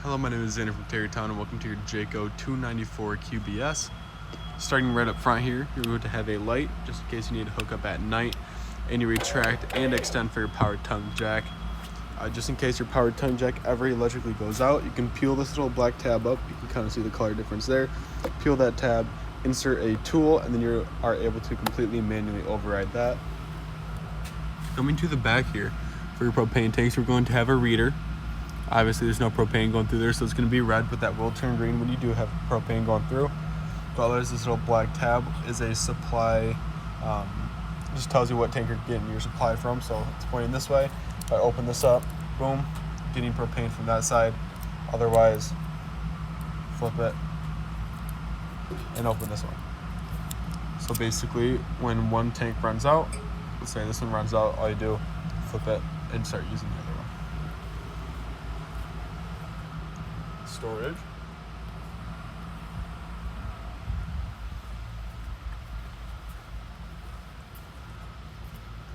Hello, my name is Xander from Terrytown and welcome to your Jayco 294 QBS. Starting right up front here, you're going to have a light just in case you need to hook up at night, and you retract and extend for your powered tongue jack. Just in case your powered tongue jack ever electrically goes out, you can peel this little black tab up. You can kind of see the color difference there. Peel that tab, insert a tool, and then you are able to completely manually override that. Coming to the back here, for your propane tanks, we're going to have a reader. Obviously there's no propane going through there, so it's going to be red, but that will turn green when you do have propane going through. But there's this little black tab is a supply, just tells you what tank you're getting your supply from, so it's pointing this way. If I open this up, boom, getting propane from that side. Otherwise, flip it and open this one. So basically, when one tank runs out, let's say this one runs out, all you do, flip it and start using the other one. Storage.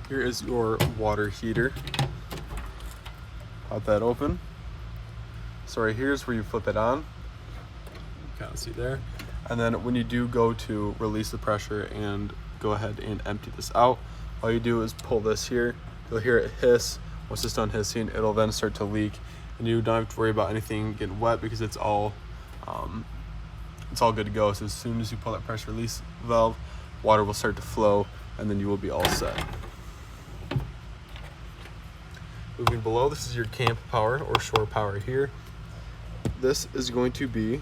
Here is your water heater. Pop that open. So right here is where you flip it on. You kind of see there. And then when you do go to release the pressure and go ahead and empty this out, all you do is pull this here. You'll hear it hiss. Once it's done hissing, it'll then start to leak. And you don't have to worry about anything getting wet because it's all good to go. So as soon as you pull that pressure release valve, water will start to flow, and then you will be all set. Moving below, this is your camp power or shore power here. This is going to be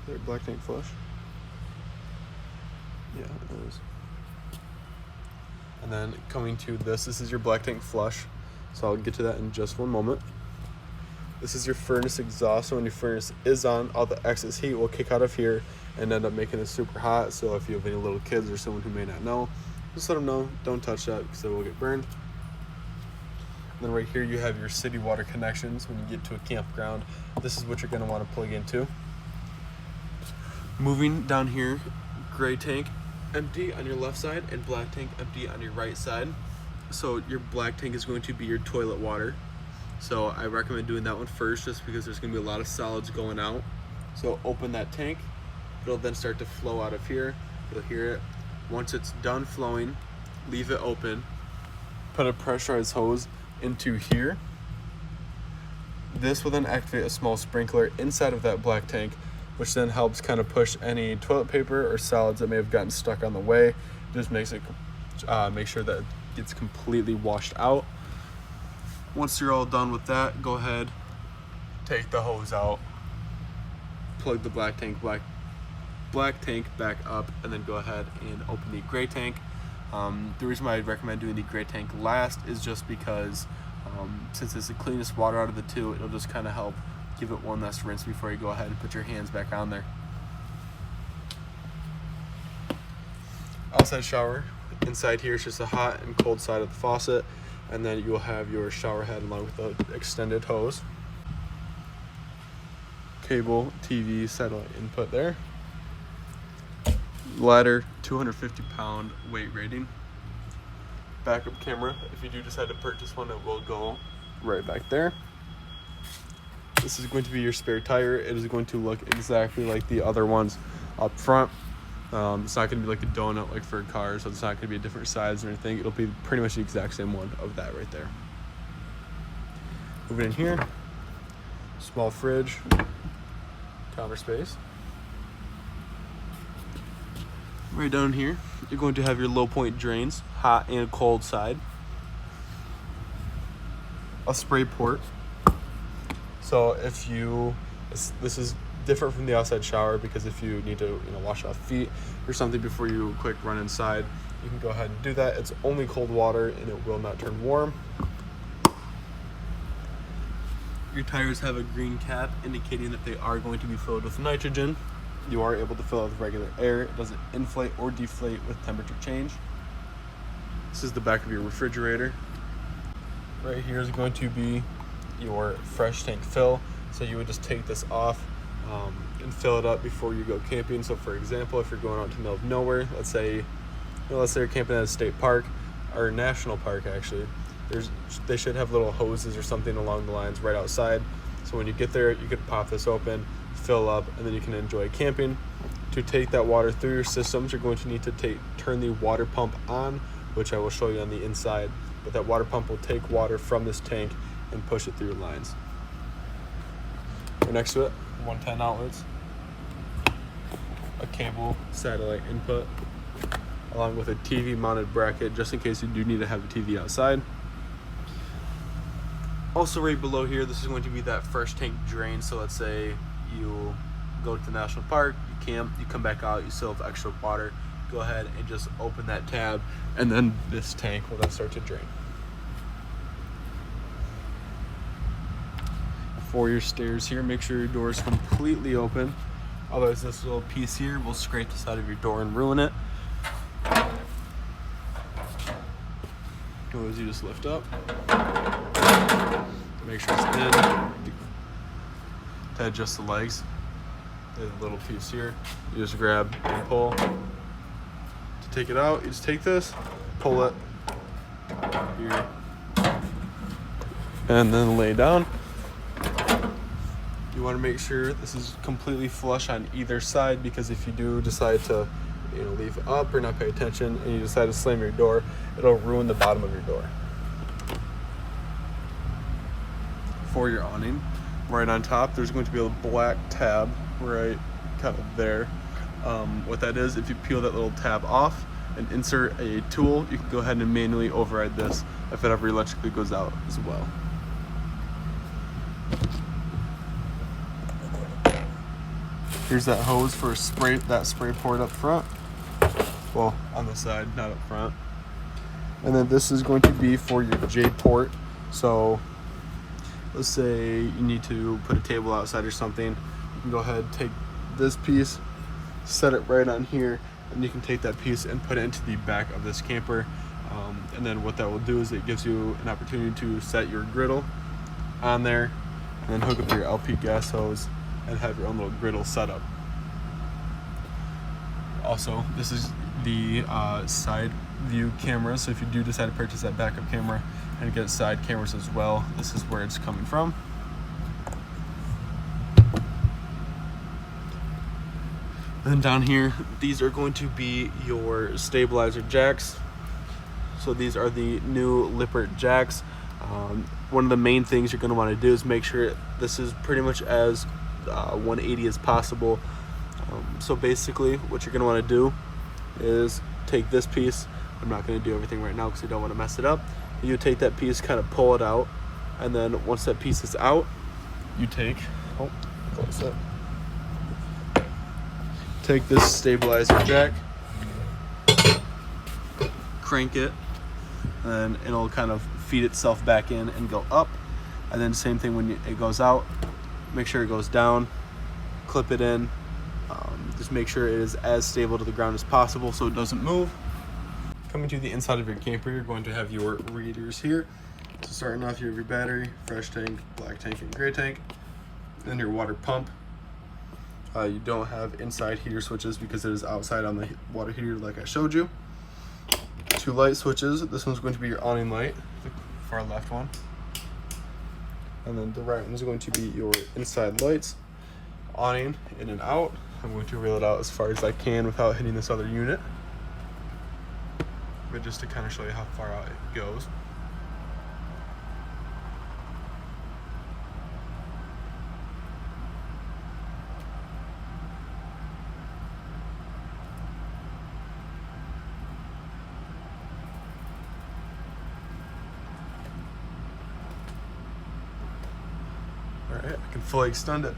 their black tank flush. Yeah, it is. And then coming to this is your black tank flush. So I'll get to that in just one moment. This is your furnace exhaust. So when your furnace is on, all the excess heat will kick out of here and end up making it super hot. So if you have any little kids or someone who may not know, just let them know, don't touch that because it will get burned. And then right here you have your city water connections. When you get to a campground, this is what you're gonna wanna plug into. Moving down here, gray tank empty on your left side and black tank empty on your right side. So your black tank is going to be your toilet water. So I recommend doing that one first just because there's gonna be a lot of solids going out. So open that tank. It'll then start to flow out of here. You'll hear it. Once it's done flowing, leave it open. Put a pressurized hose into here. This will then activate a small sprinkler inside of that black tank, which then helps kind of push any toilet paper or solids that may have gotten stuck on the way. Just makes it make sure that it gets completely washed out. Once you're all done with that, go ahead, take the hose out, plug the black tank back up, and then go ahead and open the gray tank. The reason why I'd recommend doing the gray tank last is just because since it's the cleanest water out of the two, it'll just kind of help give it one last rinse before you go ahead and put your hands back on there. Outside shower. Inside here is just the hot and cold side of the faucet, and then you'll have your shower head along with the extended hose. Cable, TV, satellite input there. Ladder, 250-pound weight rating. Backup camera, if you do decide to purchase one, it will go right back there. This is going to be your spare tire. It is going to look exactly like the other ones up front. It's not going to be like a donut like for a car, so it's not going to be a different size or anything. It'll be pretty much the exact same one of that right there. Moving in here, small fridge, counter space. Right down here, you're going to have your low point drains, hot and cold side. A spray port. So if this is different from the outside shower because if you need to wash off feet or something before you quick run inside, you can go ahead and do that. It's only cold water and it will not turn warm. Your tires have a green cap indicating that they are going to be filled with nitrogen. You are able to fill it with regular air. It doesn't inflate or deflate with temperature change. This is the back of your refrigerator. Right here is going to be your fresh tank fill. So you would just take this off and fill it up before you go camping. So for example, if you're going out to the middle of nowhere, let's say you're camping at a state park or national park actually, they should have little hoses or something along the lines right outside. So when you get there, you could pop this open, fill up, and then you can enjoy camping. To take that water through your systems, you're going to need to turn the water pump on, which I will show you on the inside. But that water pump will take water from this tank and push it through your lines. Next to it, 110 outlets, a cable satellite input, along with a TV mounted bracket just in case you do need to have a TV outside. Also right below here, this is going to be that fresh tank drain. So let's say you go to the national park, you camp, you come back out, you still have extra water, go ahead and just open that tab, and then this tank will then start to drain. For your stairs here, make sure your door is completely open, otherwise this little piece here will scrape the side of your door and ruin it. As you just lift up, make sure it's in. To adjust the legs, there's a little piece here. You just grab and pull. To take it out, you just take this, pull it here, and then lay down. You want to make sure this is completely flush on either side, because if you do decide to leave it up or not pay attention and you decide to slam your door, it'll ruin the bottom of your door. For your awning, right on top, there's going to be a black tab right kind of there. What that is, if you peel that little tab off and insert a tool, you can go ahead and manually override this if it ever electrically goes out as well. Here's that hose for that spray port up front. Well, on the side, not up front. And then this is going to be for your J port. So let's say you need to put a table outside or something. You can go ahead, take this piece, set it right on here, and you can take that piece and put it into the back of this camper. And then what that will do is it gives you an opportunity to set your griddle on there and then hook up your LP gas hose and have your own little griddle setup. Also, this is the side view camera, so if you do decide to purchase that backup camera and get side cameras as well, this is where it's coming from. Then down here, these are going to be your stabilizer jacks. So these are the new Lippert jacks. One of the main things you're going to want to do is make sure this is pretty much as 180 as possible. So basically what you're going to want to do is take this piece. I'm not going to do everything right now because I don't want to mess it up. You take that piece, kind of pull it out, and then once that piece is out, you take this stabilizer jack, crank it, and it'll kind of feed itself back in and go up. And then same thing when it goes out, make sure it goes down, clip it in. Just make sure it is as stable to the ground as possible so it doesn't move. Coming to the inside of your camper, you're going to have your readers here. So starting off, you have your battery, fresh tank, black tank, and gray tank. Then your water pump. You don't have inside heater switches because it is outside on the water heater like I showed you. 2 light switches. This one's going to be your awning light, the far left one. And then the right one is going to be your inside lights. Awning in and out. I'm going to reel it out as far as I can without hitting this other unit. But just to kind of show you how far out it goes. Alright, I can fully extend it.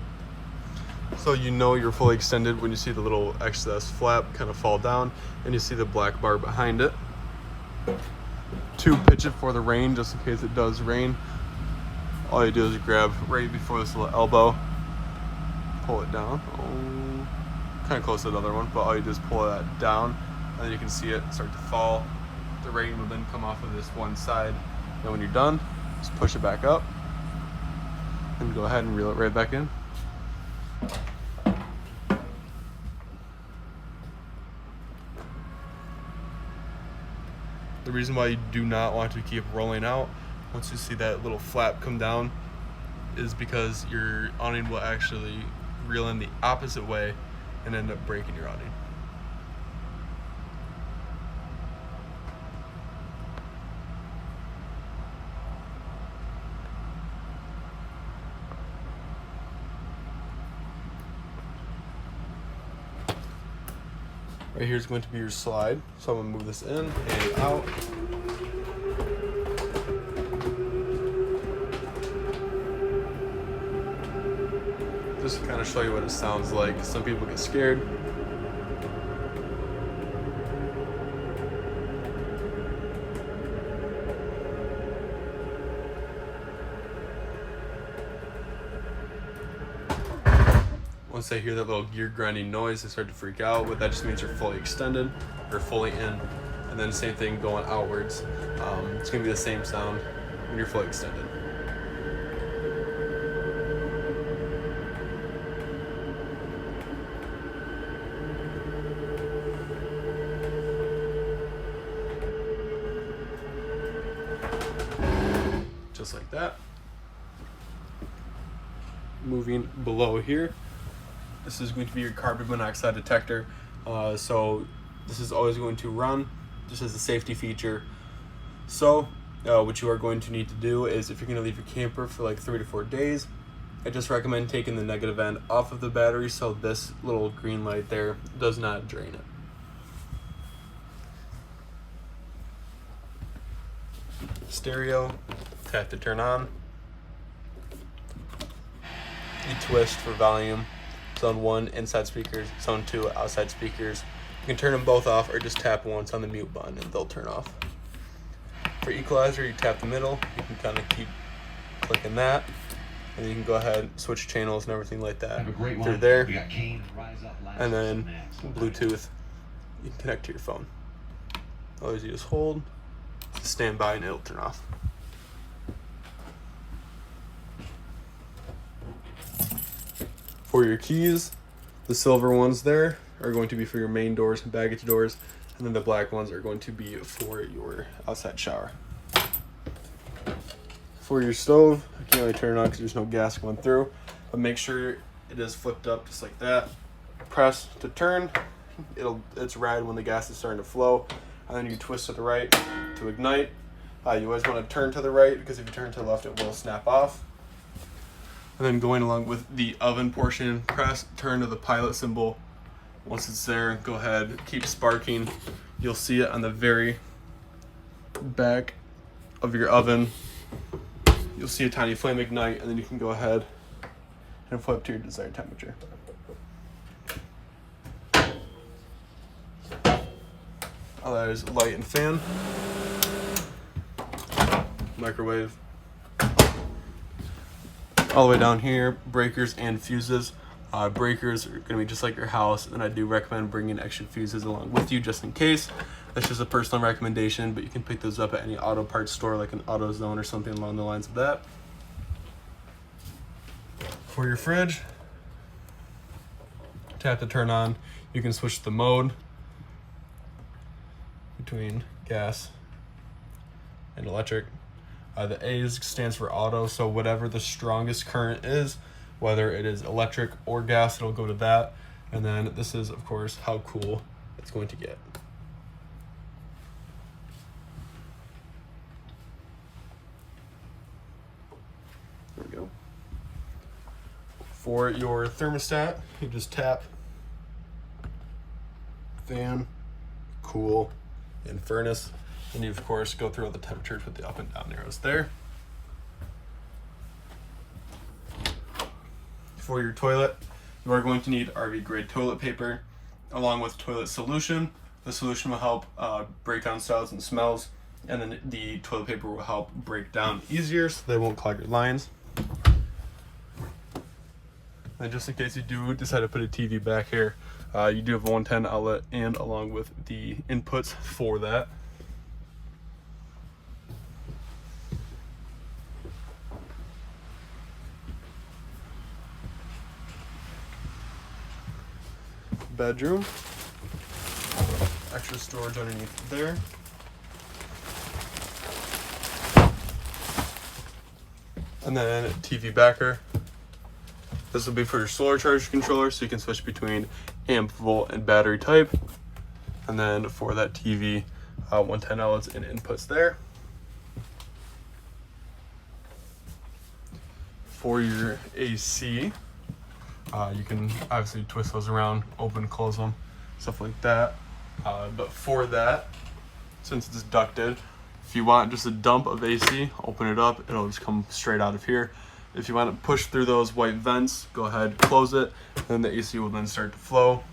So you know you're fully extended when you see the little excess flap kind of fall down and you see the black bar behind it. To pitch it for the rain, just in case it does rain, all you do is grab right before this little elbow, pull it down. Kind of close to the other one, but all you do is pull that down and then you can see it start to fall. The rain will then come off of this one side. Then when you're done, just push it back up and go ahead and reel it right back in. The reason why you do not want to keep rolling out once you see that little flap come down is because your awning will actually reel in the opposite way and end up breaking your awning. Right here is going to be your slide. So I'm gonna move this in and out. Just to kind of show you what it sounds like. Some people get scared. Once they hear that little gear grinding noise, they start to freak out, but that just means you're fully extended or fully in. And then same thing going outwards. It's gonna be the same sound when you're fully extended. Just like that. Moving below here, this is going to be your carbon monoxide detector. So this is always going to run just as a safety feature. So what you are going to need to do is, if you're going to leave your camper for like 3 to 4 days, I just recommend taking the negative end off of the battery so this little green light there does not drain it. Stereo, tap to turn on. You twist for volume. Zone 1, inside speakers. Zone 2, outside speakers. You can turn them both off or just tap once on the mute button and they'll turn off. For equalizer, you tap the middle. You can kind of keep clicking that. And then you can go ahead and switch channels and everything like that through there. And then Bluetooth, you can connect to your phone. Always you just hold, stand by, and it'll turn off. For your keys, the silver ones there are going to be for your main doors and baggage doors, and then the black ones are going to be for your outside shower. For your stove, I can't really turn it on because there's no gas going through, but make sure it is flipped up just like that. Press to turn, it's red when the gas is starting to flow, and then you twist to the right to ignite. You always want to turn to the right because if you turn to the left it will snap off. And then going along with the oven portion, press, turn to the pilot symbol. Once it's there, go ahead, keep sparking. You'll see it on the very back of your oven. You'll see a tiny flame ignite, and then you can go ahead and flip to your desired temperature. Oh, that is light and fan. Microwave. All the way down here, breakers and fuses. Breakers are going to be just like your house, and I do recommend bringing extra fuses along with you just in case. That's just a personal recommendation, but you can pick those up at any auto parts store like an AutoZone or something along the lines of that. For your fridge, tap to turn on. You can switch the mode between gas and electric. The A stands for auto, so whatever the strongest current is, whether it is electric or gas, it'll go to that. And then this is, of course, how cool it's going to get. There we go. For your thermostat, you just tap fan, cool, and furnace. And you, of course, go through all the temperatures with the up and down arrows there. For your toilet, you are going to need RV grade toilet paper along with toilet solution. The solution will help break down solids and smells, and then the toilet paper will help break down easier so they won't clog your lines. And just in case you do decide to put a TV back here, you do have a 110 outlet and along with the inputs for that. Bedroom, extra storage underneath there. And then TV backer. This will be for your solar charge controller, so you can switch between amp, volt, and battery type. And then for that TV, 110 outlets and inputs there. For your AC, you can obviously twist those around, open, close them, stuff like that. But for that, since it's ducted, if you want just a dump of AC, open it up, it'll just come straight out of here. If you want to push through those white vents, go ahead, close it, and the AC will then start to flow.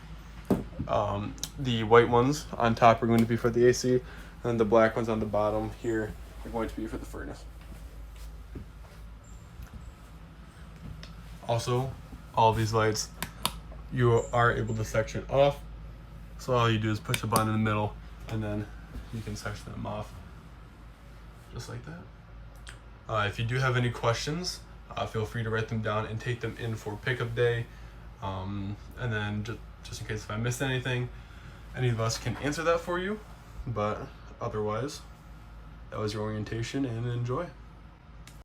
The white ones on top are going to be for the AC, and the black ones on the bottom here are going to be for the furnace. Also, all of these lights, you are able to section off. So all you do is push a button in the middle, and then you can section them off, just like that. If you do have any questions, feel free to write them down and take them in for pickup day. And then just in case if I missed anything, any of us can answer that for you. But otherwise, that was your orientation, and enjoy.